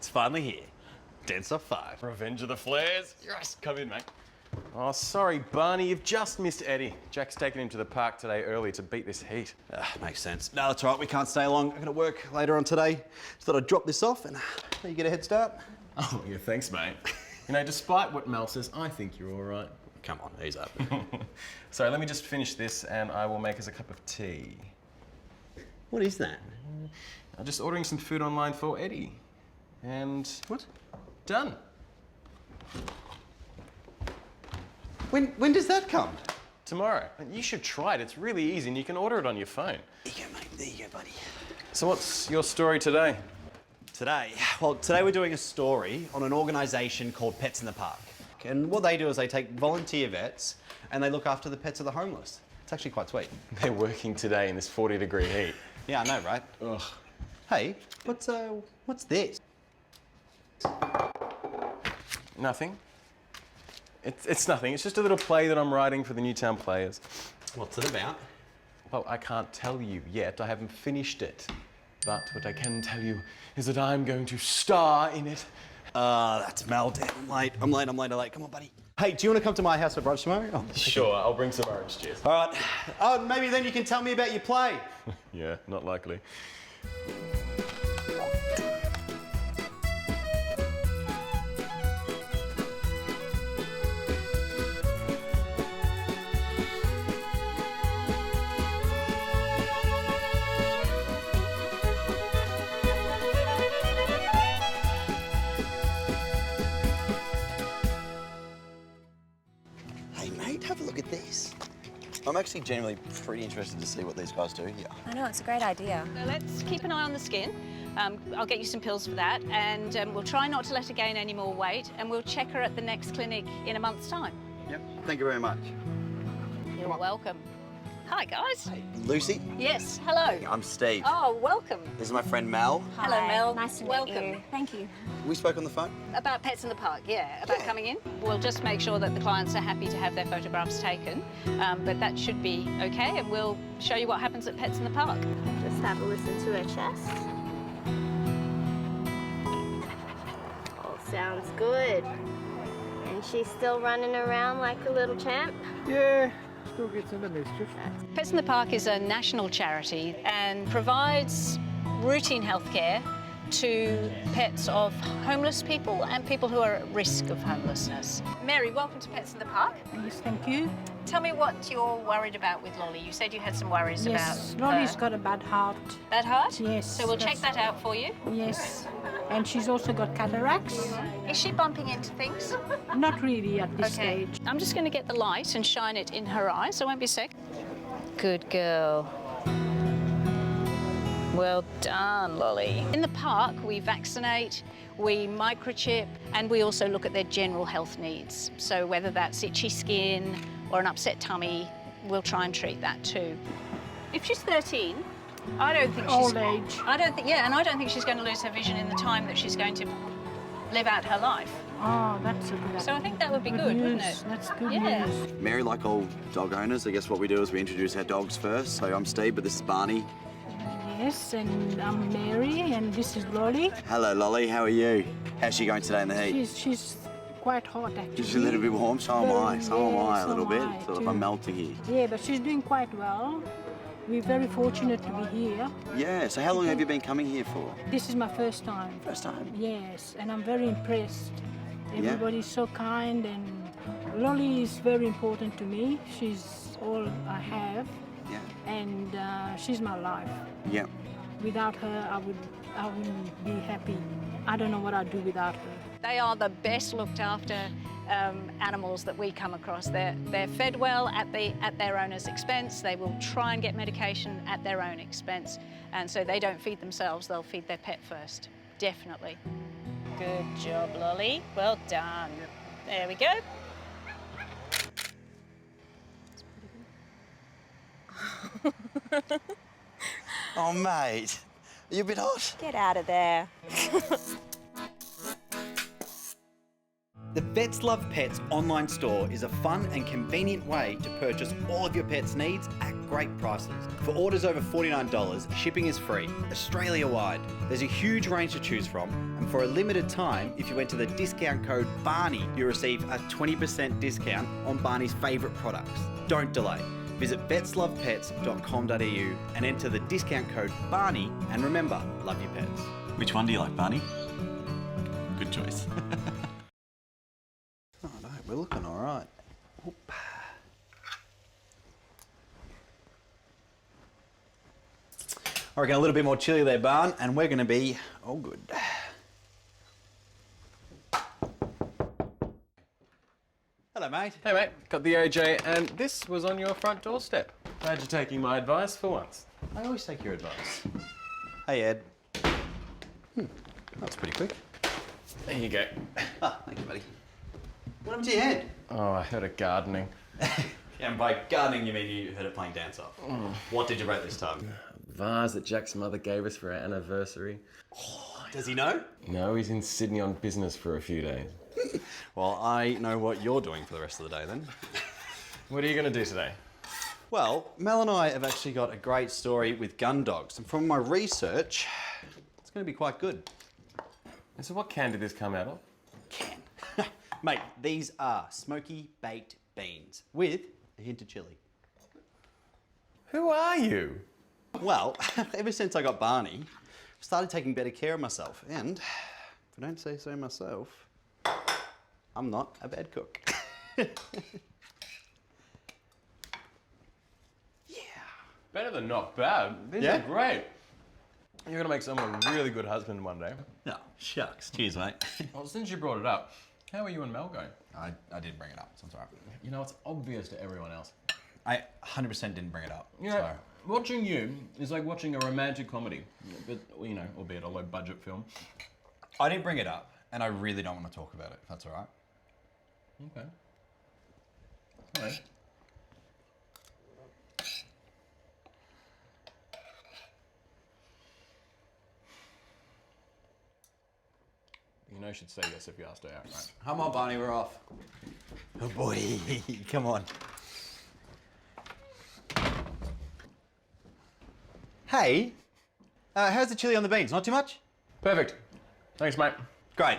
It's finally here. Dance off 5. Revenge of the Flares. Yes, come in, mate. Oh, sorry, Barney, you've just missed Eddie. Jack's taken him to the park today early to beat this heat. Makes sense. No, that's right. We can't stay long. I'm going to work later on today. Just thought I'd drop this off and let you get a head start. Oh, yeah, thanks, mate. You know, despite what Mel says, I think you're all right. Come on, ease up. Sorry, let me just finish this and I will make us a cup of tea. What is that? I'm just ordering some food online for Eddie. And... What? Done. When does that come? Tomorrow. And you should try it. It's really easy and you can order it on your phone. There you go, mate. There you go, buddy. So what's your story today? Today we're doing a story on an organisation called Pets in the Park. And what they do is they take volunteer vets and they look after the pets of the homeless. It's actually quite sweet. They're working today in this 40-degree heat. Yeah, I know, right? Ugh. Hey, what's this? Nothing. It's nothing. It's just a little play that I'm writing for the Newtown Players. What's it about? Well, I can't tell you yet. I haven't finished it. But what I can tell you is that I'm going to star in it. That's Mel. Damn, I'm late. Come on, buddy. Hey, do you want to come to my house for brunch tomorrow? Oh, sure, I'll bring some orange juice. All right. Oh, maybe then you can tell me about your play. Yeah, not likely. Hey mate, have a look at this. I'm actually genuinely pretty interested to see what these guys do here. I know, it's a great idea. So let's keep an eye on the skin. I'll get you some pills for that, and we'll try not to let her gain any more weight, and we'll check her at the next clinic in a month's time. Yep, thank you very much. You're welcome. Hi, guys. Hey, Lucy? Yes, hello. I'm Steve. Oh, welcome. This is my friend Mel. Hello, Hi, Mel. Nice to welcome. meet you. Thank you. We spoke on the phone. About pets in the park, yeah, about coming in. We'll just make sure that the clients are happy to have their photographs taken, but that should be okay, and we'll show you what happens at Pets in the Park. Just have a listen to her chest. All sounds good. And she's still running around like a little champ? Yeah, still gets into mischief. Pets in the Park is a national charity and provides routine health care to pets of homeless people and people who are at risk of homelessness. Mary, welcome to Pets in the Park. Yes, thank you. Tell me what you're worried about with Lolly. You said you had some worries Yes, about Lolly's her. got a bad heart. Bad heart? Yes. So we'll check that out for you. Yes. And she's also got cataracts. Is she bumping into things? Not really at this Okay. stage. I'm just going to get the light and shine it in her eyes, so it won't be a sec. Good girl. Well done, Lolly. In the park, we vaccinate, we microchip, and we also look at their general health needs. So whether that's itchy skin or an upset tummy, we'll try and treat that too. If she's 13, I don't think she's... Old age. I don't think, yeah, and I don't think she's going to lose her vision in the time that she's going to live out her life. Oh, that's a good So I think that would be good, wouldn't news. it? That's good Yeah. news. Mary, like all dog owners, I guess what we do is we introduce our dogs first. So I'm Steve, but this is Barney. Yes, and I'm Mary, and this is Lolly. Hello, Lolly. How are you? How's she going today in the heat? She's quite hot, actually. Just a little bit warm. So am I. So am I a little bit. I, Sort of, too. I'm melting here. Yeah, but she's doing quite well. We're very fortunate to be here. Yeah. So how long have you been coming here for? This is my first time. First time. Yes, and I'm very impressed. Yeah. Everybody's so kind, and Lolly is very important to me. She's all I have, Yeah. and she's my life. Yeah. Without her, I wouldn't be happy. I don't know what I'd do without her. They are the best looked after animals that we come across. They're fed well at their owner's expense. They will try and get medication at their own expense, and so they don't feed themselves. They'll feed their pet first. Definitely. Good job, Lolly. Well done. There we go. Oh, mate. Are you a bit hot? Get out of there. The Vets Love Pets online store is a fun and convenient way to purchase all of your pet's needs at great prices. For orders over $49, shipping is free, Australia-wide. There's a huge range to choose from, and for a limited time, if you enter the discount code BARNEY, you receive a 20% discount on Barney's favourite products. Don't delay. Visit vetslovepets.com.au and enter the discount code BARNEY, and remember, love your pets. Which one do you like, Barney? Good choice. Oh no, we're looking all right. Oop. I reckon a little bit more chili there, Barn, and we're going to be all good. Hello, mate. Hey mate, got the AJ and this was on your front doorstep. Glad you're taking my advice for once. I always take your advice. Hey, Ed. That's pretty quick. There you go. Ah, thank you, buddy. What happened to your head? Oh, I heard it gardening. And by gardening, you mean you heard it playing dance off. What did you break this time? Vase that Jack's mother gave us for our anniversary. Oh, does he know? No, he's in Sydney on business for a few days. Well, I know what you're doing for the rest of the day then. What are you going to do today? Well, Mel and I have actually got a great story with gun dogs, and from my research, it's going to be quite good. And so what can did this come out of? Can. Mate, these are smoky baked beans with a hint of chili. Who are you? Well, ever since I got Barney, I've started taking better care of myself, and if I don't say so myself, I'm not a bad cook. Better than not bad. These Yeah? are great. You're going to make someone a really good husband one day. No, shucks. Cheers, mate. Well, since you brought it up, how are you and Mel going? I did bring it up, so it's all right. You know, it's obvious to everyone else. I 100% didn't bring it up. You know, watching you is like watching a romantic comedy, but, you know, albeit a low-budget film. I didn't bring it up, and I really don't want to talk about it, if that's all right. Okay. All right. You know she'd say yes if you asked her out, right? Come on, Barney, we're off. Oh boy, come on. Hey, how's the chili on the beans? Not too much? Perfect. Thanks, mate. Great.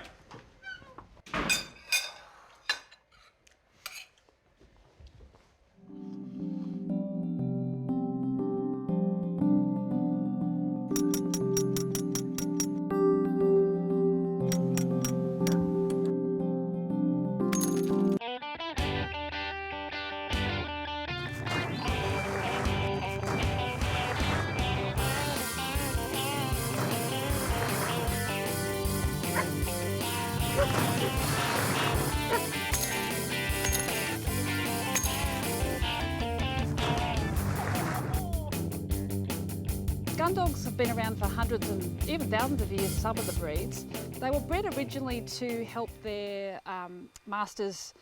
Gun dogs have been around for hundreds and even thousands of years, some of the breeds. They were bred originally to help their masters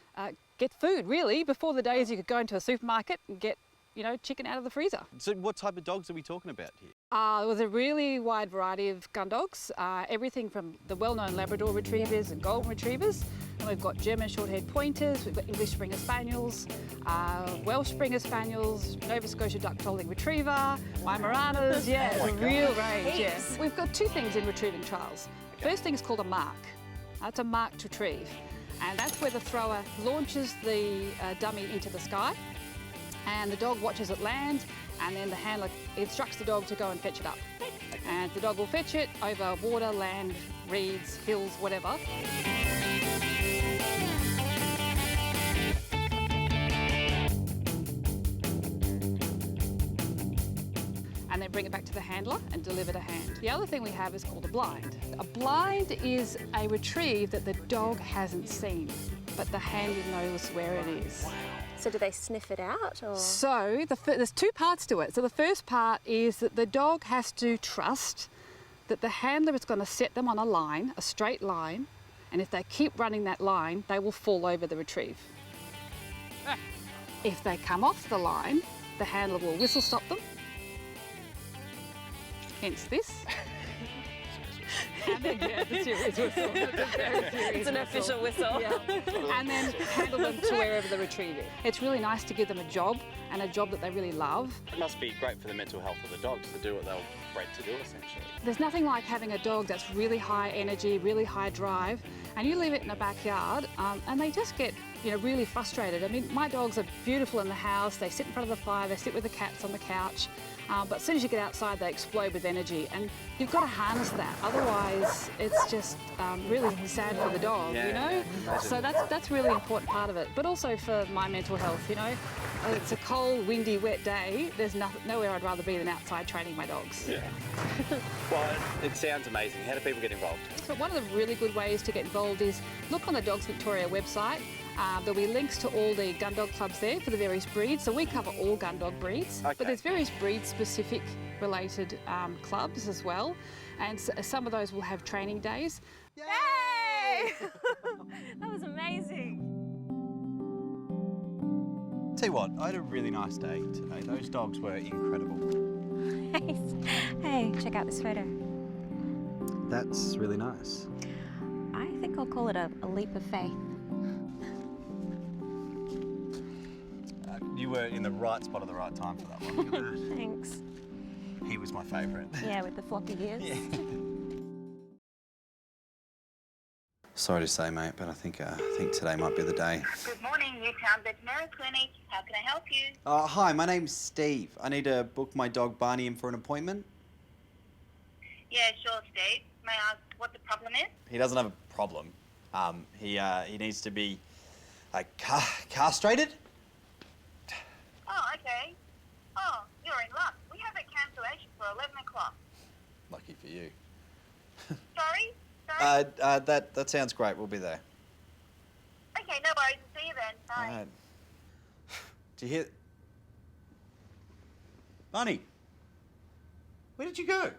get food, really. Before the days you could go into a supermarket and get, you know, chicken out of the freezer. So what type of dogs are we talking about here? There was a really wide variety of gun dogs, everything from the well-known Labrador Retrievers and Golden Retrievers. And we've got German Short-haired Pointers, we've got English Springer Spaniels, Welsh Springer Spaniels, Nova Scotia Duck-Tolling Retriever, Weimaraners, yeah, it's a real range, yeah. We've got two things in retrieving trials. First thing is called a mark. That's a marked retrieve. And that's where the thrower launches the dummy into the sky, and the dog watches it land, and then the handler instructs the dog to go and fetch it up. And the dog will fetch it over water, land, reeds, hills, whatever. And then bring it back to the handler and deliver to hand. The other thing we have is called a blind. A blind is a retrieve that the dog hasn't seen, but the handler knows where it is. So do they sniff it out, or? So there's two parts to it. So the first part is that the dog has to trust that the handler is going to set them on a line, a straight line, and if they keep running that line, they will fall over the retrieve. If they come off the line, the handler will whistle stop them. Hence this. And then, yeah, the serious whistle. It's an official whistle. Yeah. And then handle them to wherever the retrieve is. It's really nice to give them a job, and a job that they really love. It must be great for the mental health of the dogs to do what they were bred to do, essentially. There's nothing like having a dog that's really high energy, really high drive, and you leave it in a backyard, and they just get, really frustrated. I mean, my dogs are beautiful in the house. They sit in front of the fire. They sit with the cats on the couch. But as soon as you get outside, they explode with energy, and you've got to harness that. Otherwise, it's just really sad for the dog, So that's a really important part of it. But also for my mental health, It's a cold, windy, wet day. There's nowhere I'd rather be than outside training my dogs. Yeah. Well, it sounds amazing. How do people get involved? So one of the really good ways to get involved is look on the Dogs Victoria website. There'll be links to all the gun dog clubs there for the various breeds. So we cover all gun dog breeds, but there's various breed-specific related clubs as well. And some of those will have training days. Yay! That was amazing. Tell you what, I had a really nice day today. Those dogs were incredible. Hey, check out this photo. That's really nice. I think I'll call it a leap of faith. You were in the right spot at the right time for that one. Look at that. Thanks. He was my favourite. Yeah, with the floppy ears. Yeah. Sorry to say, mate, but I think today might be the day. Good morning, Newtown Veterinary Clinic. How can I help you? Hi, my name's Steve. I need to book my dog Barney in for an appointment. Yeah, sure, Steve. May I ask what the problem is? He doesn't have a problem. He needs to be castrated. Oh, okay. Oh, you're in luck. We have a cancellation for 11 o'clock. Lucky for you. Sorry? That sounds great. We'll be there. Okay, no worries. See you then. Bye. Do you hear? Barney, where did you go?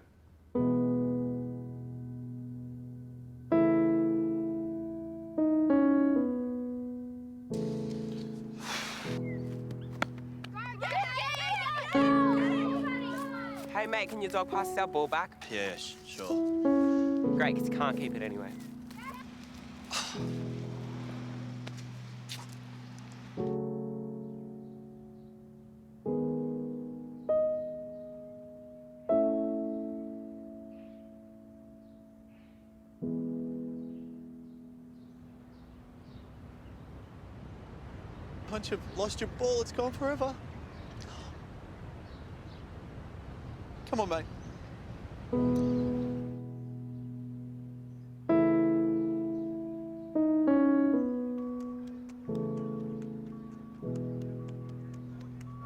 Hey mate, can your dog pass us our ball back? Yeah, sure. Great, because you can't keep it anyway. Punch, you've lost your ball. It's gone forever. Come on, mate.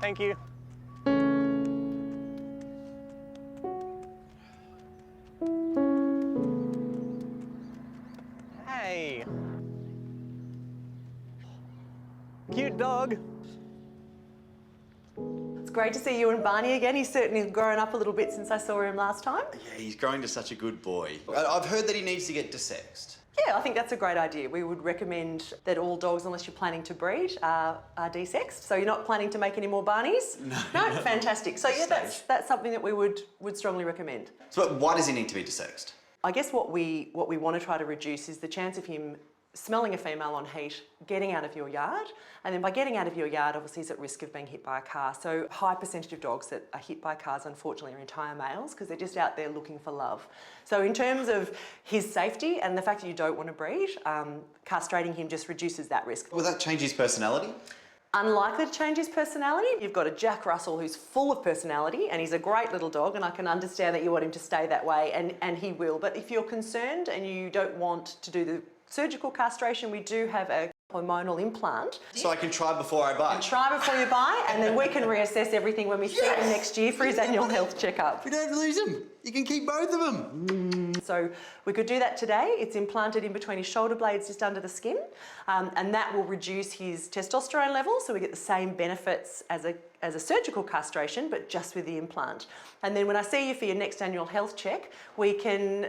Thank you. Hey. Cute dog. It's great to see you and Barney again. He's certainly grown up a little bit since I saw him last time. Yeah, he's growing to such a good boy. I've heard that he needs to get desexed. Yeah, I think that's a great idea. We would recommend that all dogs, unless you're planning to breed, are desexed. So you're not planning to make any more Barneys? No, fantastic. So yeah, that's something that we would strongly recommend. So why does he need to be desexed? I guess what we want to try to reduce is the chance of him smelling a female on heat, getting out of your yard, and then by getting out of your yard, obviously he's at risk of being hit by a car. So high percentage of dogs that are hit by cars, unfortunately, are entire males because they're just out there looking for love. So in terms of his safety and the fact that you don't want to breed, castrating him just reduces that risk. Will that change his personality? Unlikely to change his personality. You've got a Jack Russell who's full of personality and he's a great little dog, and I can understand that you want him to stay that way, and he will. But if you're concerned and you don't want to do the surgical castration, we do have a hormonal implant. So I can try before I buy? And try before you buy, and then we can reassess everything when we see him next year for his annual health checkup. We don't have to lose him. You can keep both of them. So we could do that today. It's implanted in between his shoulder blades just under the skin, and that will reduce his testosterone levels, so we get the same benefits as a surgical castration, but just with the implant. And then when I see you for your next annual health check, we can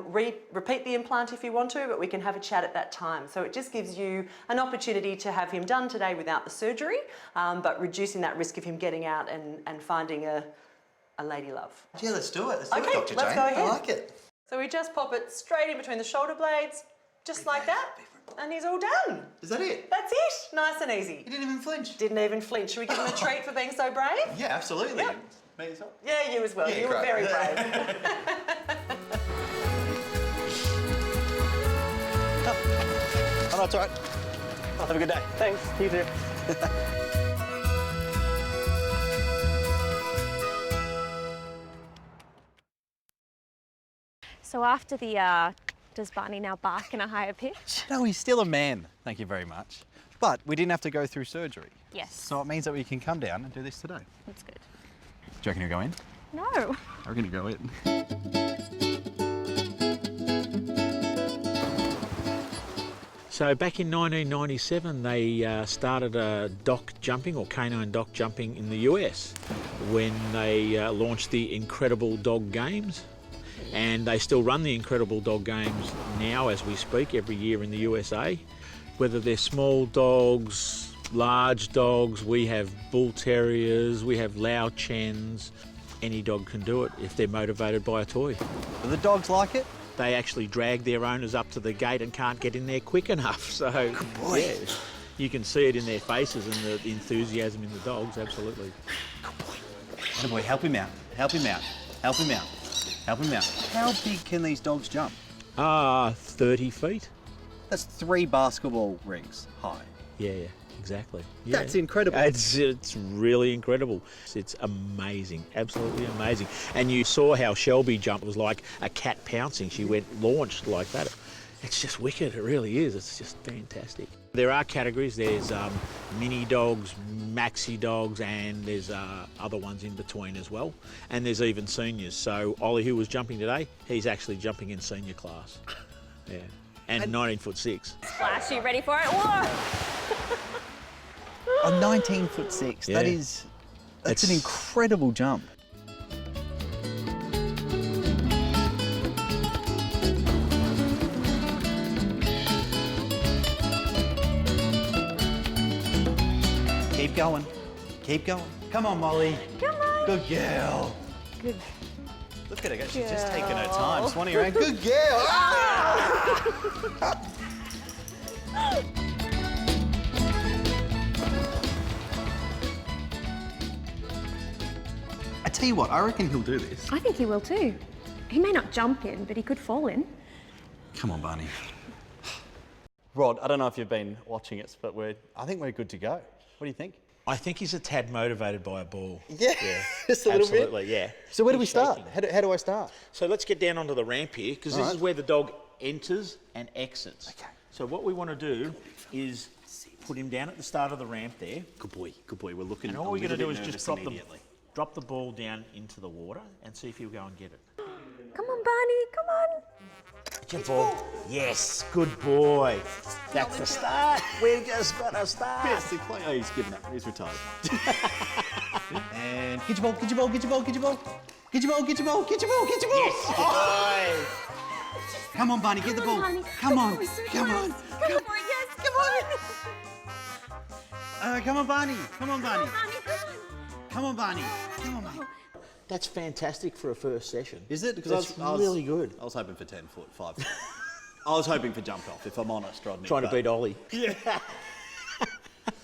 repeat the implant if you want to, but we can have a chat at that time. So it just gives you an opportunity to have him done today without the surgery, but reducing that risk of him getting out and finding a lady love. Yeah, let's do it. Let's do it, Okay, Dr. let's Jane. go ahead. I like it. So we just pop it straight in between the shoulder blades, just like that, and he's all done. Is that it? That's it. Nice and easy. He didn't even flinch. Didn't even flinch. Should we give him a treat for being so brave? Yeah, absolutely. Yep. Me as well. Yeah, you as well. Yeah, you were great. very brave. Oh, no, it's all right. Have a good day. Thanks, you too. So after the, does Barney now bark in a higher pitch? No, he's still a man. Thank you very much. But we didn't have to go through surgery. Yes. So it means that we can come down and do this today. That's good. Do you reckon he'll go in? No. I reckon he'll go in. So back in 1997, they started dock jumping or canine dock jumping in the US when they launched the Incredible Dog Games. And they still run the Incredible Dog Games now as we speak every year in the USA. Whether they're small dogs, large dogs, we have bull terriers, we have Lao Chens. Any dog can do it if they're motivated by a toy. Do the dogs like it? They actually drag their owners up to the gate and can't get in there quick enough. So, yeah, you can see it in their faces and the enthusiasm in the dogs, absolutely. Good boy. Good boy, help him out. Help him out. Help him out. Help him out. How big can these dogs jump? 30 feet. That's 3 basketball rings high. Yeah, exactly. Yeah. That's incredible. It's really incredible. It's amazing, absolutely amazing. And you saw how Shelby jumped. It was like a cat pouncing. She went launched like that. It's just wicked, it really is. It's just fantastic. There are categories. There's mini dogs, maxi dogs, and there's other ones in between as well. And there's even seniors. So Ollie, who was jumping today, he's actually jumping in senior class. Yeah. And 19'6". Splash, you ready for it? Whoa! I'm 19'6". Yeah. That's an incredible jump. Keep going. Keep going. Come on, Molly. Come on. Good girl. Good. Look at her go. She's just taking her time, swanning around. Good girl. Ah! I tell you what, I reckon he'll do this. I think he will too. He may not jump in, but he could fall in. Come on, Barney. Rod, I don't know if you've been watching us, but I think we're good to go. What do you think? I think he's a tad motivated by a ball. Yeah, just a little bit. Absolutely, yeah. So where do we He's start? shaking. How do I start? So let's get down onto the ramp here, because this is where the dog enters and exits. Okay. So what we want to do is put him down at the start of the ramp there. Good boy, good boy. We're looking. And all we're going to do is just drop the ball down into the water and see if he'll go and get it. Come on, Barney, come on. Good ball. Yes, good boy. That's the start. We just got to start. Yes, oh, he's given up. He's retired. And get your ball, get your ball, get your ball, get your ball. Get your ball, get your ball, get your ball, get your ball. Yes, good boy. Come on, Barney, get the ball. Come on, come on. Go for it, yes, come on. Come on, Barney. Come on, Barney. Come on, Barney, Come on, Barney. Come on, mate. That's fantastic for a first session. Is it? Because That's really good. I was hoping for 10 foot, 5 foot. I was hoping for jump off, if I'm honest, Rodney. Trying to beat Ollie. Yeah.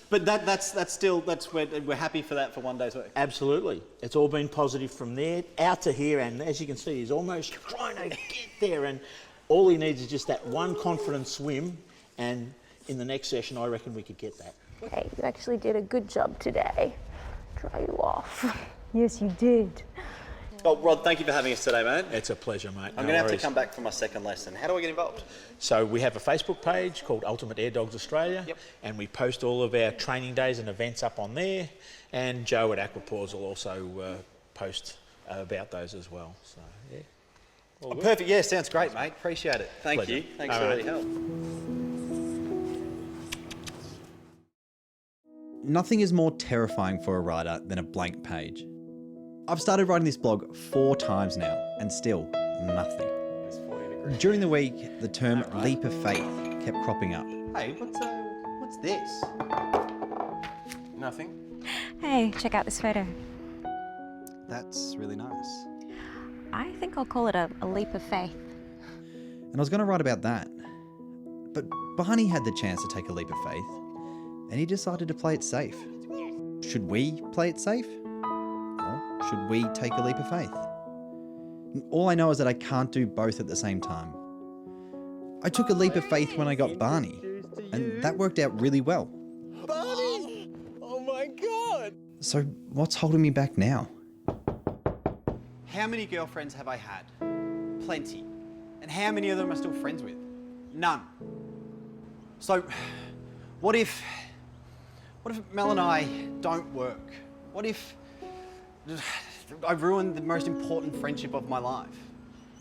But we're happy for that for one day's work. Absolutely. It's all been positive from there out to here, and as you can see, he's almost trying to get there, and all he needs is just that one confident swim, and in the next session, I reckon we could get that. Hey, you actually did a good job today. Dry you off. Yes, you did. Oh, Rod, thank you for having us today, mate. It's a pleasure, mate. I'm going to have to come back for my second lesson. How do I get involved? So we have a Facebook page called Ultimate Air Dogs Australia, and we post all of our training days and events up on there, and Joe at Aquapaws will also post about those as well. So, yeah. Oh, perfect. Yeah, sounds great, mate. Appreciate it. Thank you. Thanks for all your help. Nothing is more terrifying for a writer than a blank page. I've started writing this blog 4 times now, and still nothing. During the week, the term leap of faith kept cropping up. Hey, what's this? Nothing. Hey, check out this photo. That's really nice. I think I'll call it a leap of faith. And I was going to write about that. But Barney had the chance to take a leap of faith, and he decided to play it safe. Should we play it safe? Or should we take a leap of faith? All I know is that I can't do both at the same time. I took a leap of faith when I got Barney, and that worked out really well. Barney! Oh my God! So what's holding me back now? How many girlfriends have I had? Plenty. And how many of them am I still friends with? None. So what if Mel and I don't work? What if I've ruined the most important friendship of my life?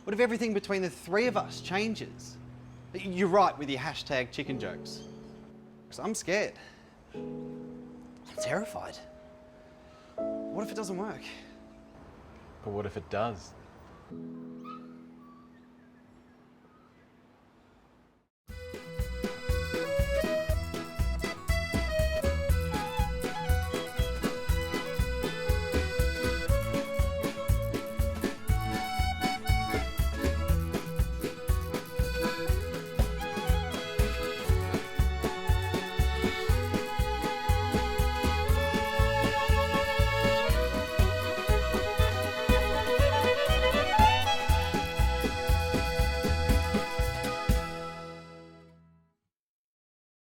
What if everything between the three of us changes? You're right with your hashtag chicken jokes. Because I'm scared. I'm terrified. What if it doesn't work? But what if it does?